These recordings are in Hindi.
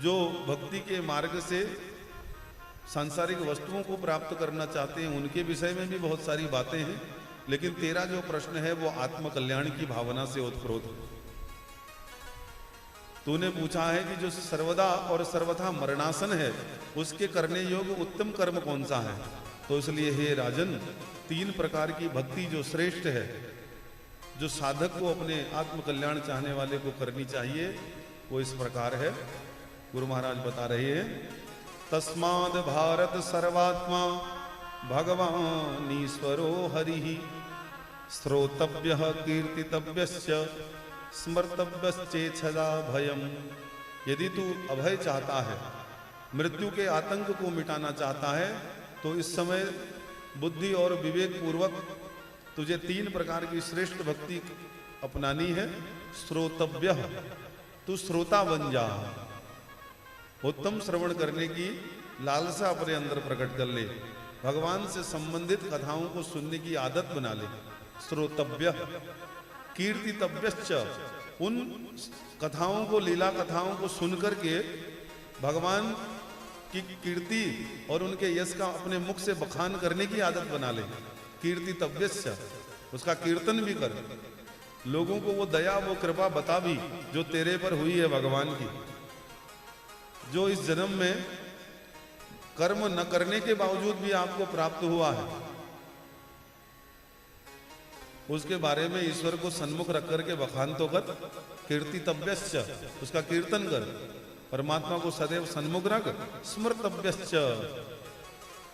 जो भक्ति के मार्ग से सांसारिक वस्तुओं को प्राप्त करना चाहते हैं उनके विषय में भी बहुत सारी बातें हैं, लेकिन तेरा जो प्रश्न है वो आत्म कल्याण की भावना से ओतप्रोत है। तूने पूछा है कि जो सर्वदा और सर्वथा मरणासन है उसके करने योग्य उत्तम कर्म कौन सा है। तो इसलिए हे राजन, 3 प्रकार की भक्ति जो श्रेष्ठ है, जो साधक को अपने आत्म कल्याण चाहने वाले को करनी चाहिए, वो इस प्रकार है। गुरु महाराज बता रहे हैं, तस्माद भारत सर्वात्मा भगवान ईश्वरो हरि श्रोतव्य कीर्तितव्यश्च स्मर्तव्यश्चेच्छदा भयम। यदि तू अभय चाहता है, मृत्यु के आतंक को मिटाना चाहता है, तो इस समय बुद्धि और विवेक पूर्वक तुझे 3 प्रकार की श्रेष्ठ भक्ति अपनानी है। श्रोतव्य, तू श्रोता बन जा, उत्तम श्रवण करने की लालसा अपने अंदर प्रकट कर ले, भगवान से संबंधित कथाओं को सुनने की आदत बना ले। श्रोतव्य कीर्तितव्यश्च, उन कथाओं को, लीला कथाओं को सुनकर के भगवान की कीर्ति और उनके यश का अपने मुख से बखान करने की आदत बना ले। कीर्तितव्यश्च, उसका कीर्तन भी कर, लोगों को वो दया वो कृपा बता भी जो तेरे पर हुई है भगवान की, जो इस जन्म में कर्म न करने के बावजूद भी आपको प्राप्त हुआ है, उसके बारे में ईश्वर को सन्मुख रख करके बखान तो कर। कीर्तितव्यश्च, उसका कीर्तन कर, परमात्मा को सदैव सन्मुख रख। स्मर्तव्यश्च,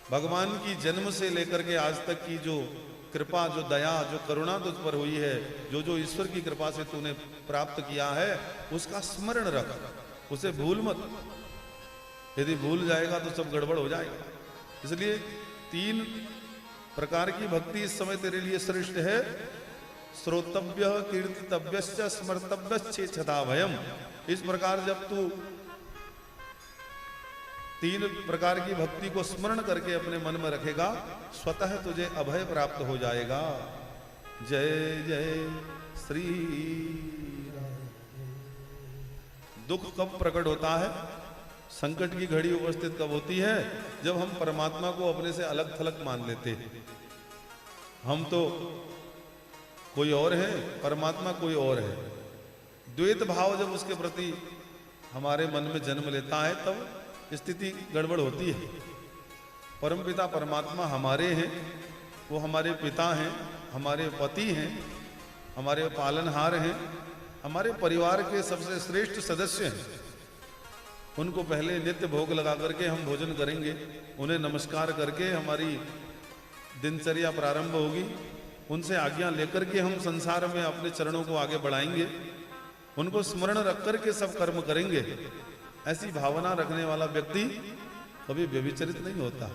भगवान की जन्म से लेकर के आज तक की जो कृपा, जो दया, जो करुणा तुझ पर हुई है, जो जो ईश्वर की कृपा से तूने प्राप्त किया है, उसका स्मरण रख, उसे भूल मत। यदि भूल जाएगा तो सब गड़बड़ हो जाएगा। इसलिए 3 प्रकार की भक्ति इस समय तेरे लिए श्रेष्ठ है। श्रोतव्य कीर्तितव्यश्च स्मर्तव्यश्चेच्छदा भयम। इस प्रकार जब तू 3 प्रकार की भक्ति को स्मरण करके अपने मन में रखेगा, स्वतः तुझे अभय प्राप्त हो जाएगा। जय जय श्री राम। दुख कब प्रकट होता है? संकट की घड़ी उपस्थित कब होती है? जब हम परमात्मा को अपने से अलग थलग मान लेते हैं। हम तो कोई और है, परमात्मा कोई और है। द्वैत भाव जब उसके प्रति हमारे मन में जन्म लेता है, तब स्थिति गड़बड़ होती है। परमपिता परमात्मा हमारे हैं, वो हमारे पिता हैं, हमारे पति हैं, हमारे पालनहार हैं, हमारे परिवार के सबसे श्रेष्ठ सदस्य हैं। उनको पहले नित्य भोग लगा करके हम भोजन करेंगे, उन्हें नमस्कार करके हमारी दिनचर्या प्रारंभ होगी, उनसे आज्ञा लेकर के हम संसार में अपने चरणों को आगे बढ़ाएंगे, उनको स्मरण रख करके सब कर्म करेंगे। ऐसी भावना रखने वाला व्यक्ति कभी व्यभिचरित नहीं होता,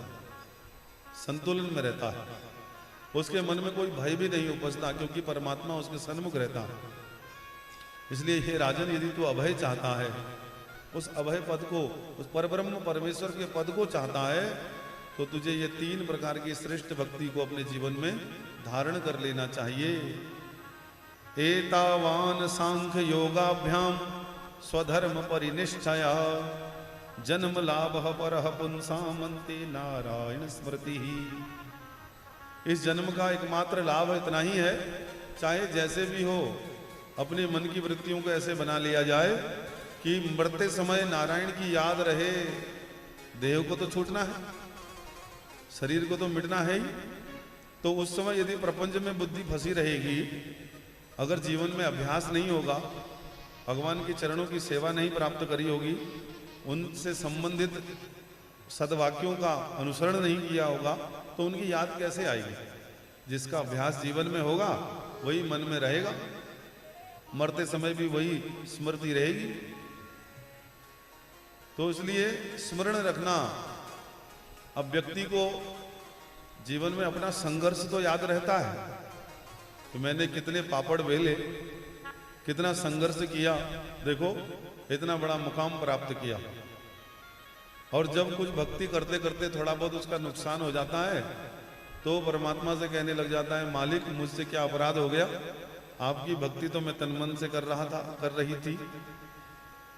संतुलन में रहता है, उसके मन में कोई भय भी नहीं उपजता, क्योंकि परमात्मा उसके सन्मुख रहता है। इसलिए हे राजन, यदि तू अभय चाहता है, उस अभय पद को, उस परब्रह्म परमेश्वर के पद को चाहता है, तो तुझे ये 3 प्रकार की श्रेष्ठ भक्ति को अपने जीवन में धारण कर लेना चाहिए। एतावान सांख्य योगाभ्याम स्वधर्म परिनिष्ठया जन्म लाभ परः पुंसामन्ते नारायण स्मृति। इस जन्म का एकमात्र लाभ इतना ही है, चाहे जैसे भी हो अपने मन की वृत्तियों को ऐसे बना लिया जाए कि मरते समय नारायण की याद रहे। देह को तो छूटना है, शरीर को तो मिटना है ही। तो उस समय यदि प्रपंच में बुद्धि फंसी रहेगी, अगर जीवन में अभ्यास नहीं होगा, भगवान के चरणों की सेवा नहीं प्राप्त करी होगी, उनसे संबंधित सद्वाक्यों का अनुसरण नहीं किया होगा, तो उनकी याद कैसे आएगी? जिसका अभ्यास जीवन में होगा वही मन में रहेगा, मरते समय भी वही स्मृति रहेगी। तो इसलिए स्मरण रखना। अब व्यक्ति को जीवन में अपना संघर्ष तो याद रहता है कि मैंने कितने पापड़ बेले, कितना संघर्ष किया, देखो इतना बड़ा मुकाम प्राप्त किया। और जब कुछ भक्ति करते करते थोड़ा बहुत उसका नुकसान हो जाता है, तो परमात्मा से कहने लग जाता है, मालिक मुझसे क्या अपराध हो गया? आपकी भक्ति तो मैं तन मन से कर रही थी,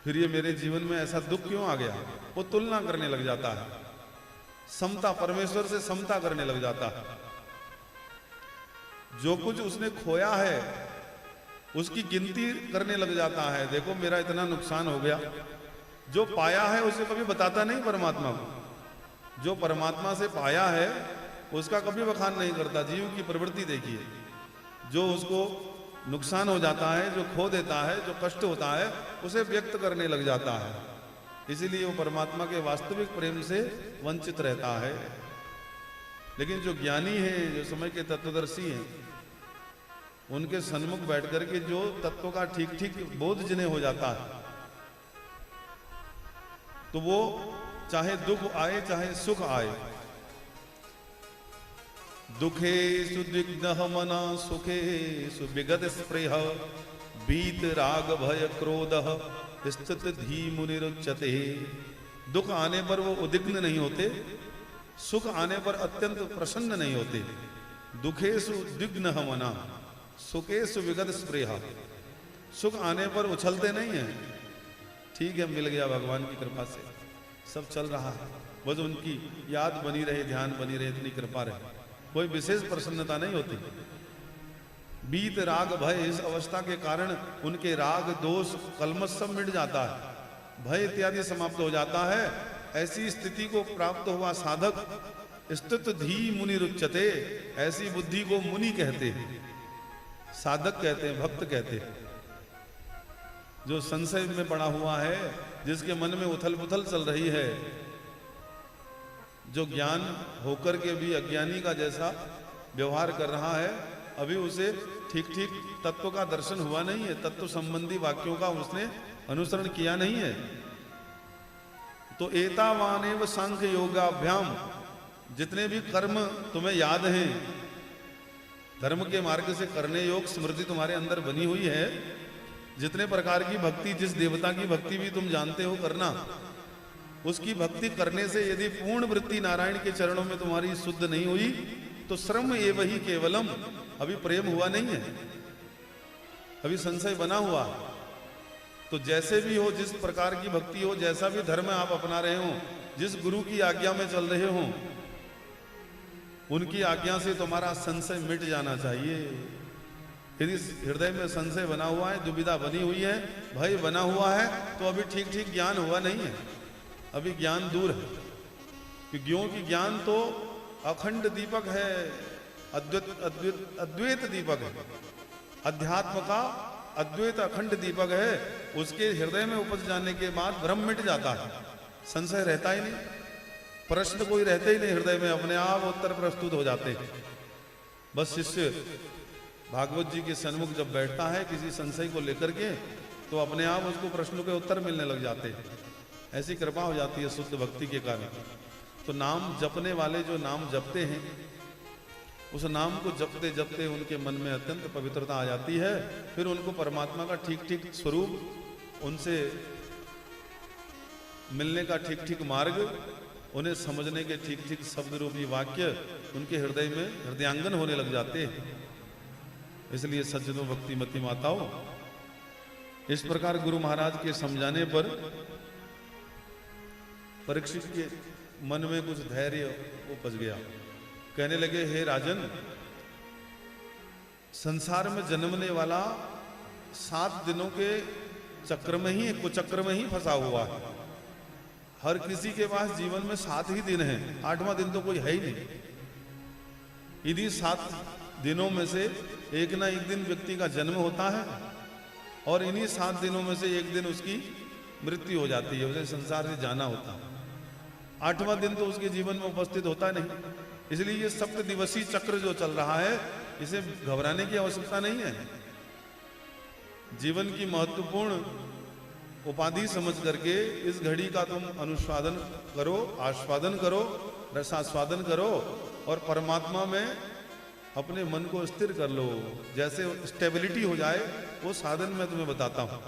फिर ये मेरे जीवन में ऐसा दुख क्यों आ गया, वो तुलना करने लग जाता है, समता, परमेश्वर से समता करने लग जाता है। जो कुछ उसने खोया है उसकी गिनती करने लग जाता है, देखो मेरा इतना नुकसान हो गया। जो पाया है उसे कभी बताता नहीं परमात्मा को, जो परमात्मा से पाया है उसका कभी बखान नहीं करता। जीव की प्रवृत्ति देखिए, जो उसको नुकसान हो जाता है, जो खो देता है, जो कष्ट होता है, उसे व्यक्त करने लग जाता है। इसीलिए वो परमात्मा के वास्तविक प्रेम से वंचित रहता है। लेकिन जो ज्ञानी है, जो समय के तत्वदर्शी हैं, उनके सन्मुख बैठ करके जो तत्व का ठीक ठीक बोध जिन्हें हो जाता है, तो वो चाहे दुख आए चाहे सुख आए, दुखे सुदिग्ध मना सुखे सुविगत स्पृह बीत राग भय क्रोध स्थित धी मुनिरुच्यते। दुख आने पर वो उद्विग्न नहीं होते, सुख आने पर अत्यंत प्रसन्न नहीं होते। दुखेषु उद्विग्न मना सुखेषु विगत स्पृह, सुख आने पर उछलते नहीं है, ठीक है मिल गया भगवान की कृपा से सब चल रहा है, बस उनकी याद बनी रहे, ध्यान बनी रहे, इतनी कृपा रहे, कोई विशेष प्रसन्नता नहीं होती। बीत राग भय, इस अवस्था के कारण उनके राग दोष कलमश सब मिट जाता है, भय इत्यादि समाप्त हो जाता है। ऐसी स्थिति को प्राप्त हुआ साधक स्थित धी मुनि रुच्यते, ऐसी बुद्धि को मुनि कहते हैं, साधक कहते हैं, भक्त कहते हैं। जो संशय में पड़ा हुआ है, जिसके मन में उथल पुथल चल रही है, जो ज्ञान होकर के भी अज्ञानी का जैसा व्यवहार कर रहा है, अभी उसे ठीक ठीक तत्व का दर्शन हुआ नहीं है, तत्व संबंधी वाक्यों का उसने अनुसरण किया नहीं है। तो एतावानेव सांख्य योगाभ्याम, जितने भी कर्म तुम्हें याद हैं, धर्म के मार्ग से करने योग स्मृति तुम्हारे अंदर बनी हुई है, जितने प्रकार की भक्ति, जिस देवता की भक्ति भी तुम जानते हो करना, उसकी भक्ति करने से यदि पूर्ण वृत्ति नारायण के चरणों में तुम्हारी शुद्ध नहीं हुई, तो श्रम एव ही केवलम, अभी प्रेम हुआ नहीं है, अभी संशय बना हुआ। तो जैसे भी हो, जिस प्रकार की भक्ति हो, जैसा भी धर्म आप अपना रहे हो, जिस गुरु की आज्ञा में चल रहे हो, उनकी आज्ञा से तुम्हारा संशय मिट जाना चाहिए। यदि हृदय में संशय बना हुआ है, दुविधा बनी हुई है, भय बना हुआ है, तो अभी ठीक ठीक ज्ञान हुआ नहीं है, अभी ज्ञान दूर है। क्योंकि ज्ञान तो अखंड दीपक है, अद्वैत दीपक है, अध्यात्म का अद्वैत अखंड दीपक है। उसके हृदय में उपज जाने के बाद भ्रम मिट जाता है, संशय रहता ही नहीं, प्रश्न कोई रहते ही नहीं हृदय में, अपने आप उत्तर प्रस्तुत हो जाते हैं। बस शिष्य भागवत जी के सन्मुख जब बैठता है किसी संशय को लेकर के, तो अपने आप उसको प्रश्नों के उत्तर मिलने लग जाते हैं। ऐसी कृपा हो जाती है शुद्ध भक्ति के कारण। तो नाम जपने वाले जो नाम जपते हैं, उस नाम को जपते जपते उनके मन में अत्यंत पवित्रता आ जाती है। फिर उनको परमात्मा का ठीक ठीक स्वरूप, उनसे मिलने का ठीक ठीक मार्ग, उन्हें समझने के ठीक ठीक शब्द रूपी वाक्य उनके हृदय में हृदयांगन होने लग जाते हैं। इसलिए सज्जनों, भक्तिमती माताओं, इस प्रकार गुरु महाराज के समझाने पर परीक्षित के मन में कुछ धैर्य उपज गया। कहने लगे, हे राजन, संसार में जन्मने वाला 7 दिनों के चक्र में ही, कुचक्र में ही फंसा हुआ है। हर किसी के पास जीवन में 7 ही दिन हैं, 8वां दिन तो कोई है ही नहीं। इन्हीं 7 दिनों में से एक ना एक दिन व्यक्ति का जन्म होता है, और इन्हीं 7 दिनों में से एक दिन उसकी मृत्यु हो जाती है, उसे संसार से जाना होता है। 8वां दिन तो उसके जीवन में उपस्थित होता नहीं। इसलिए ये 7 दिवसीय चक्र जो चल रहा है, इसे घबराने की आवश्यकता नहीं है। जीवन की महत्वपूर्ण उपाधि समझ करके इस घड़ी का तुम अनुस्वादन करो, आस्वादन करो, रसास्वादन करो, और परमात्मा में अपने मन को स्थिर कर लो। जैसे स्टेबिलिटी हो जाए, वो साधन मैं तुम्हें बताता हूं।